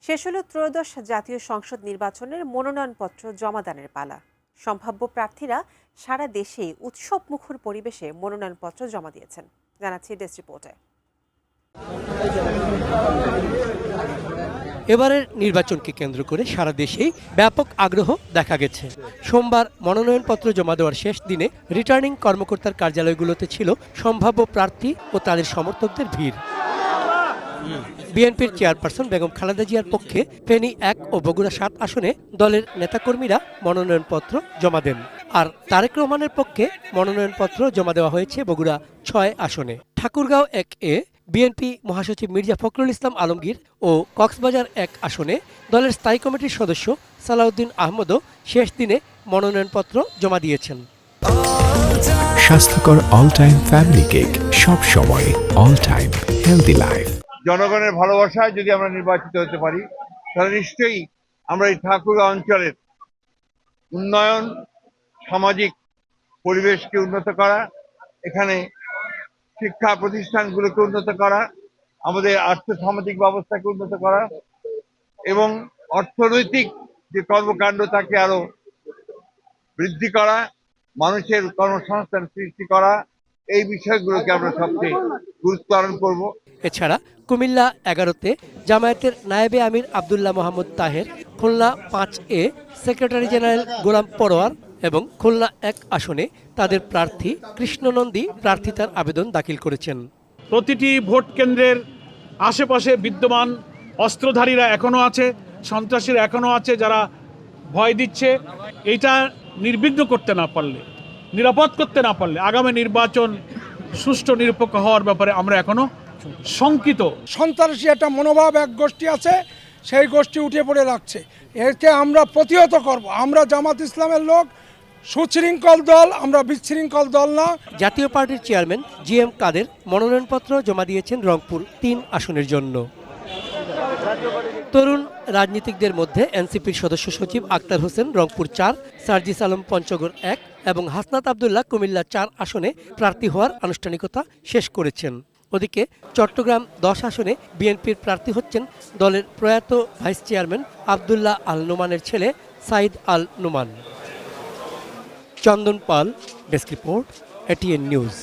শেষ হলো ত্রয়োদশ জাতীয় সংসদ নির্বাচনের মনোনয়নপত্র জমাদানের পালা। সম্ভাব্য প্রার্থীরা সারা দেশে উৎসব মুখর পরিবেশে মনোনয়নপত্র জমা দিয়েছেন, জানাচ্ছি ডেস্ক রিপোর্টে। এবারের নির্বাচনকে কেন্দ্র করে সারা দেশেই ব্যাপক আগ্রহ দেখা গেছে। সোমবার মনোনয়নপত্র জমা দেওয়ার শেষ দিনে রিটার্নিং কর্মকর্তার কার্যালয়গুলোতে ছিল সম্ভাব্য প্রার্থী ও তাদের সমর্থকদের ভিড়। বিএনপির চেয়ারপারসন বেগম খালেদা জিয়ার পক্ষে ফেনী 1 ও বগুড়া 7 আসনে দলের নেতাকর্মীরা মনোনয়নপত্র জমা দেন। আর তারেক রহমানের পক্ষে মনোনয়নপত্র জমা দেওয়া হয়েছে বগুড়া 6 আসনে। ঠাকুরগাঁও 1-এ বিএনপি মহাসচিব মির্জা ফখরুল ইসলাম আলমগীর ও কক্সবাজার 1 আসনে দলের স্থায়ী কমিটির সদস্য সালাউদ্দিন আহমদও শেষ দিনে মনোনয়নপত্র জমা দিয়েছেন। স্বাস্থ্যকর অল টাইম ফ্যামিলি কেক, সব সময় অল টাইম হেলদি লাইফ। জনগণের ভালোবাসায় যদি আমরা নির্বাচিত হতে পারি তাহলে নিশ্চয়ই আমরা এই ঠাকুরগাঁও অঞ্চলের উন্নয়ন, সামাজিক পরিবেশকে উন্নত করা, এখানে শিক্ষা প্রতিষ্ঠানগুলোকে উন্নত করা, আমাদের আর্থসামাজিক ব্যবস্থাকে উন্নত করা এবং অর্থনৈতিক যে কর্মকাণ্ড তাকে আরো বৃদ্ধি করা, মানুষের কর্মসংস্থান সৃষ্টি করা, এই বিষয়গুলোকে আমরা সবচেয়ে গুরুত্ব আরোপ করব। এছাড়া কুমিল্লা 11-তে জামায়াতের নায়েবে আমির আব্দুল্লাহ মোহাম্মদ তাহের, খুলনা 5-এ সেক্রেটারি জেনারেল গোলাম পরোয়ার এবং খুলনা 1 আসনে তাদের প্রার্থী কৃষ্ণনন্দী প্রার্থিতার আবেদন দাখিল করেছেন। প্রতিটি ভোট কেন্দ্রের আশেপাশে বিদ্যমান অস্ত্রধারীরা এখনো আছে, সন্ত্রাসীরা এখনো আছে, যারা ভয় দিচ্ছে। এইটা নির্বিঘ্ন করতে না পারলে, নিরাপদ করতে না পারলে আগামী নির্বাচন সুষ্ঠু নিরপেক্ষ হওয়ার ব্যাপারে আমরা এখনো শঙ্কিত। সন্ত্রাসী একটা মনোভাব এক গোষ্ঠী আছে, সেই গোষ্ঠী উঠে পড়ে লাগছে, একে আমরা প্রতিহত করব। আমরা জামাত ইসলামের লোক, সুশৃঙ্খল দল, আমরা বিশৃঙ্খল দল না। জাতীয় পার্টির চেয়ারম্যান GM কাদের মনোনয়নপত্র জমা দিয়েছেন রংপুর 3 আসনের জন্য। তরুণ রাজনীতিকদের মধ্যে এনসিপির সদস্য সচিব আক্তার হোসেন রংপুর 4, সার্জিস আলম পঞ্চগড় 1 এবং হাসনাত আবদুল্লাহ কুমিল্লা 4 আসনে প্রার্থী হওয়ার আনুষ্ঠানিকতা শেষ করেছেন। ওদিকে চট্টগ্রাম 10 আসনে বিএনপির প্রার্থী হচ্ছেন দলের প্রয়াত ভাইস চেয়ারম্যান আবদুল্লাহ আল নোমানের ছেলে সাইদ আল নোমান। চন্দন পাল, ডেস্ক রিপোর্ট, ATN নিউজ।